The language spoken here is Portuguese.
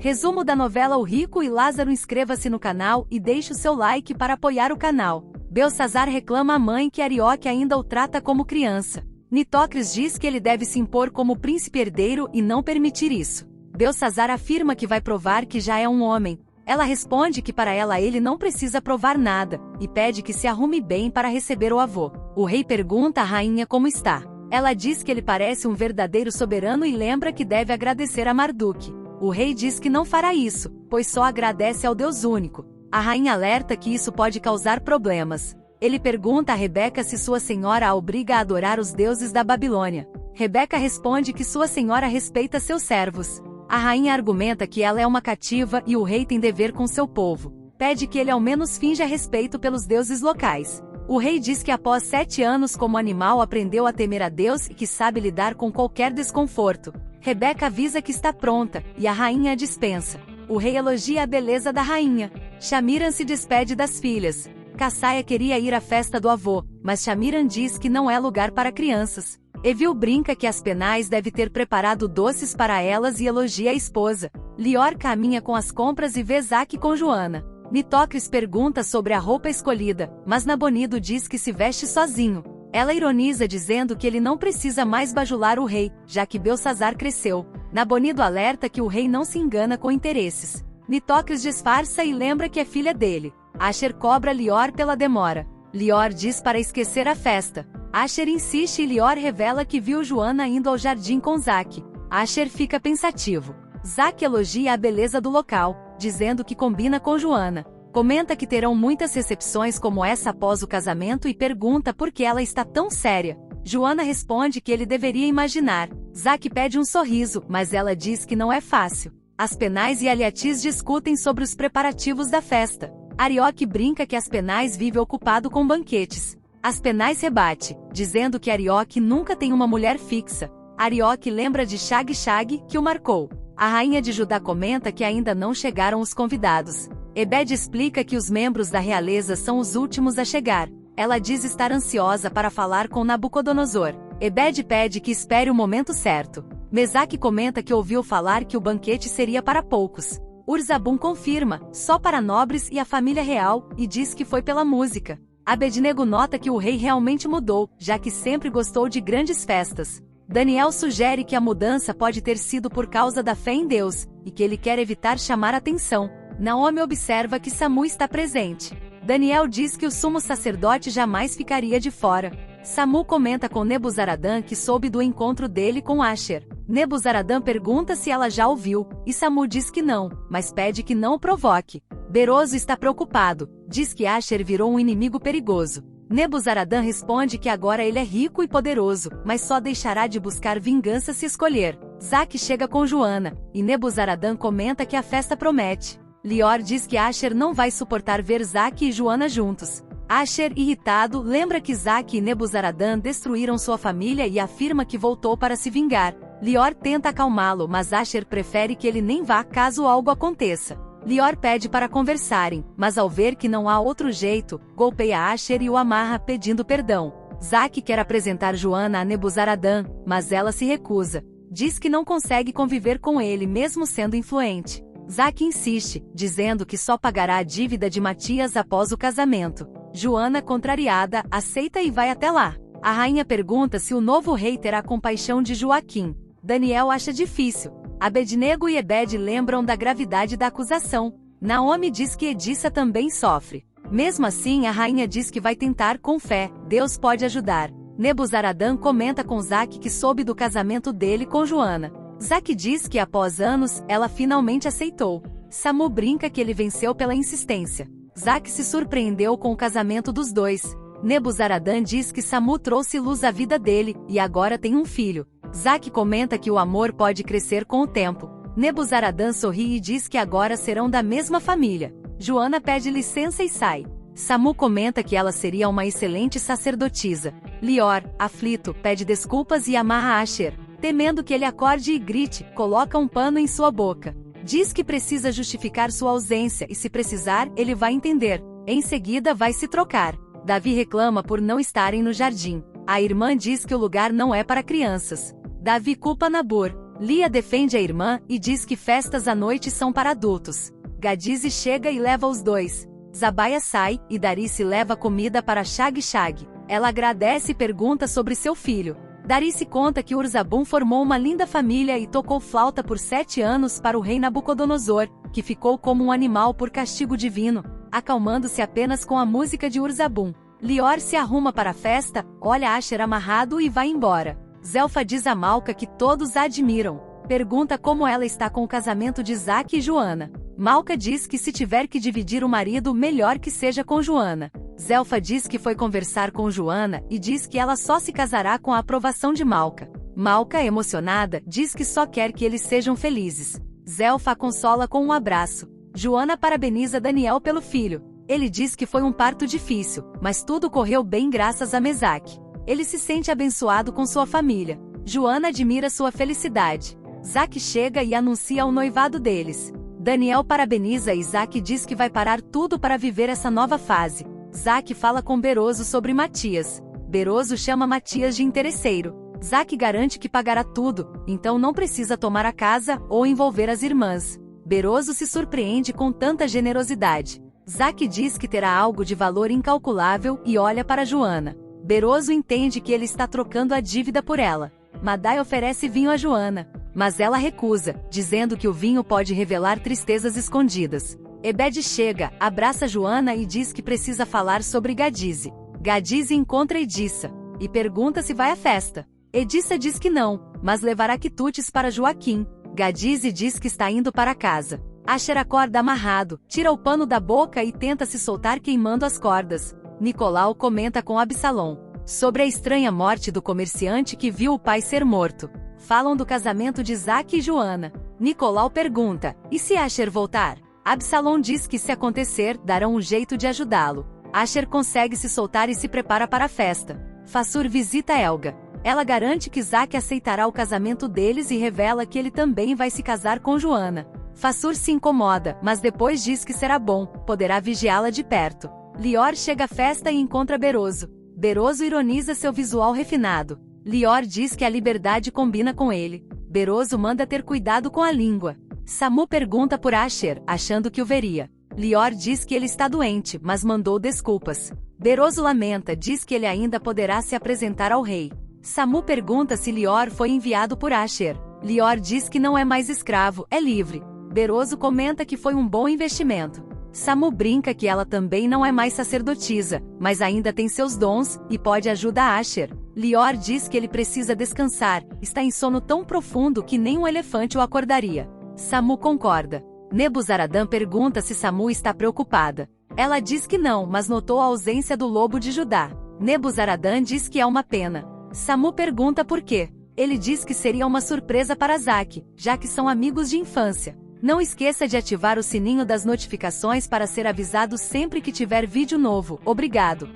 Resumo da novela O Rico e Lázaro. Inscreva-se no canal e deixe o seu like para apoiar o canal. Belsazar reclama à mãe que Arioque ainda o trata como criança. Nitocris diz que ele deve se impor como príncipe herdeiro e não permitir isso. Belsazar afirma que vai provar que já é um homem. Ela responde que para ela ele não precisa provar nada, e pede que se arrume bem para receber o avô. O rei pergunta à rainha como está. Ela diz que ele parece um verdadeiro soberano e lembra que deve agradecer a Marduk. O rei diz que não fará isso, pois só agradece ao Deus único. A rainha alerta que isso pode causar problemas. Ele pergunta a Rebeca se sua senhora a obriga a adorar os deuses da Babilônia. Rebeca responde que sua senhora respeita seus servos. A rainha argumenta que ela é uma cativa e o rei tem dever com seu povo. Pede que ele ao menos finja respeito pelos deuses locais. O rei diz que após 7 anos como animal aprendeu a temer a Deus e que sabe lidar com qualquer desconforto. Rebeca avisa que está pronta, e a rainha a dispensa. O rei elogia a beleza da rainha. Shamiran se despede das filhas. Cassaia queria ir à festa do avô, mas Shamiran diz que não é lugar para crianças. Evil brinca que Aspenais deve ter preparado doces para elas e elogia a esposa. Lior caminha com as compras e vê Zaque com Joana. Nitocris pergunta sobre a roupa escolhida, mas Nabonido diz que se veste sozinho. Ela ironiza dizendo que ele não precisa mais bajular o rei, já que Belsazar cresceu. Nabonido alerta que o rei não se engana com interesses. Nitocris disfarça e lembra que é filha dele. Asher cobra Lior pela demora. Lior diz para esquecer a festa. Asher insiste e Lior revela que viu Joana indo ao jardim com Zaque. Asher fica pensativo. Zaque elogia a beleza do local, dizendo que combina com Joana. Comenta que terão muitas recepções como essa após o casamento e pergunta por que ela está tão séria. Joana responde que ele deveria imaginar. Zaque pede um sorriso, mas ela diz que não é fácil. Aspenais e Aliatis discutem sobre os preparativos da festa. Arioque brinca que Aspenais vive ocupado com banquetes. Aspenais rebate, dizendo que Arioque nunca tem uma mulher fixa. Arioque lembra de Shag, que o marcou. A rainha de Judá comenta que ainda não chegaram os convidados. Ebed explica que os membros da realeza são os últimos a chegar. Ela diz estar ansiosa para falar com Nabucodonosor. Ebed pede que espere o momento certo. Mesaque comenta que ouviu falar que o banquete seria para poucos. Urzabum confirma, só para nobres e a família real, e diz que foi pela música. Abednego nota que o rei realmente mudou, já que sempre gostou de grandes festas. Daniel sugere que a mudança pode ter sido por causa da fé em Deus, e que ele quer evitar chamar atenção. Naomi observa que Samu está presente. Daniel diz que o sumo sacerdote jamais ficaria de fora. Samu comenta com Nebuzaradã que soube do encontro dele com Asher. Nebuzaradã pergunta se ela já ouviu, e Samu diz que não, mas pede que não o provoque. Beroso está preocupado, diz que Asher virou um inimigo perigoso. Nebuzaradã responde que agora ele é rico e poderoso, mas só deixará de buscar vingança se escolher. Zaque chega com Joana, e Nebuzaradã comenta que a festa promete. Lior diz que Asher não vai suportar ver Zaque e Joana juntos. Asher, irritado, lembra que Zaque e Nebuzaradã destruíram sua família e afirma que voltou para se vingar. Lior tenta acalmá-lo, mas Asher prefere que ele nem vá caso algo aconteça. Lior pede para conversarem, mas ao ver que não há outro jeito, golpeia Asher e o amarra pedindo perdão. Zaque quer apresentar Joana a Nebuzaradã, mas ela se recusa. Diz que não consegue conviver com ele mesmo sendo influente. Zaque insiste, dizendo que só pagará a dívida de Matias após o casamento. Joana, contrariada, aceita e vai até lá. A rainha pergunta se o novo rei terá compaixão de Joaquim. Daniel acha difícil. Abednego e Ebed lembram da gravidade da acusação. Naomi diz que Edissa também sofre. Mesmo assim, a rainha diz que vai tentar com fé, Deus pode ajudar. Nebuzaradã comenta com Zaque que soube do casamento dele com Joana. Zaque diz que após anos, ela finalmente aceitou. Samu brinca que ele venceu pela insistência. Zaque se surpreendeu com o casamento dos dois. Nebuzaradã diz que Samu trouxe luz à vida dele, e agora tem um filho. Zaque comenta que o amor pode crescer com o tempo. Nebuzaradã sorri e diz que agora serão da mesma família. Joana pede licença e sai. Samu comenta que ela seria uma excelente sacerdotisa. Lior, aflito, pede desculpas e amarra Asher. Temendo que ele acorde e grite, coloca um pano em sua boca. Diz que precisa justificar sua ausência e se precisar, ele vai entender. Em seguida vai se trocar. Davi reclama por não estarem no jardim. A irmã diz que o lugar não é para crianças. Davi culpa Nabor. Lia defende a irmã e diz que festas à noite são para adultos. Gadize chega e leva os dois. Zabaya sai, e Darice leva comida para Shag Shag. Ela agradece e pergunta sobre seu filho. Darice conta que Urzabun formou uma linda família e tocou flauta por 7 anos para o rei Nabucodonosor, que ficou como um animal por castigo divino, acalmando-se apenas com a música de Urzabun. Lior se arruma para a festa, olha Asher amarrado e vai embora. Zelfa diz a Malca que todos a admiram. Pergunta como ela está com o casamento de Isaac e Joana. Malca diz que se tiver que dividir o marido, melhor que seja com Joana. Zelfa diz que foi conversar com Joana e diz que ela só se casará com a aprovação de Malca. Malca, emocionada, diz que só quer que eles sejam felizes. Zelfa a consola com um abraço. Joana parabeniza Daniel pelo filho. Ele diz que foi um parto difícil, mas tudo correu bem graças a Mesaque. Ele se sente abençoado com sua família. Joana admira sua felicidade. Zaque chega e anuncia o noivado deles. Daniel parabeniza Isaac e diz que vai parar tudo para viver essa nova fase. Zaque fala com Beroso sobre Matias. Beroso chama Matias de interesseiro. Zaque garante que pagará tudo, então não precisa tomar a casa ou envolver as irmãs. Beroso se surpreende com tanta generosidade. Zaque diz que terá algo de valor incalculável e olha para Joana. Beroso entende que ele está trocando a dívida por ela. Madai oferece vinho a Joana, mas ela recusa, dizendo que o vinho pode revelar tristezas escondidas. Ebed chega, abraça Joana e diz que precisa falar sobre Gadize. Gadize encontra Edissa e pergunta se vai à festa. Edissa diz que não, mas levará quitutes para Joaquim. Gadize diz que está indo para casa. Asher acorda amarrado, tira o pano da boca e tenta se soltar queimando as cordas. Nicolau comenta com Absalom sobre a estranha morte do comerciante que viu o pai ser morto. Falam do casamento de Isaac e Joana. Nicolau pergunta, e se Asher voltar? Absalom diz que se acontecer, darão um jeito de ajudá-lo. Asher consegue se soltar e se prepara para a festa. Fassur visita Elga. Ela garante que Isaac aceitará o casamento deles e revela que ele também vai se casar com Joana. Fassur se incomoda, mas depois diz que será bom, poderá vigiá-la de perto. Lior chega à festa e encontra Beroso. Beroso ironiza seu visual refinado. Lior diz que a liberdade combina com ele. Beroso manda ter cuidado com a língua. Samu pergunta por Asher, achando que o veria. Lior diz que ele está doente, mas mandou desculpas. Beroso lamenta, diz que ele ainda poderá se apresentar ao rei. Samu pergunta se Lior foi enviado por Asher. Lior diz que não é mais escravo, é livre. Beroso comenta que foi um bom investimento. Samu brinca que ela também não é mais sacerdotisa, mas ainda tem seus dons, e pode ajudar Asher. Lior diz que ele precisa descansar, está em sono tão profundo que nem um elefante o acordaria. Samu concorda. Nebuzaradan pergunta se Samu está preocupada. Ela diz que não, mas notou a ausência do lobo de Judá. Nebuzaradan diz que é uma pena. Samu pergunta por quê. Ele diz que seria uma surpresa para Zaque, já que são amigos de infância. Não esqueça de ativar o sininho das notificações para ser avisado sempre que tiver vídeo novo. Obrigado!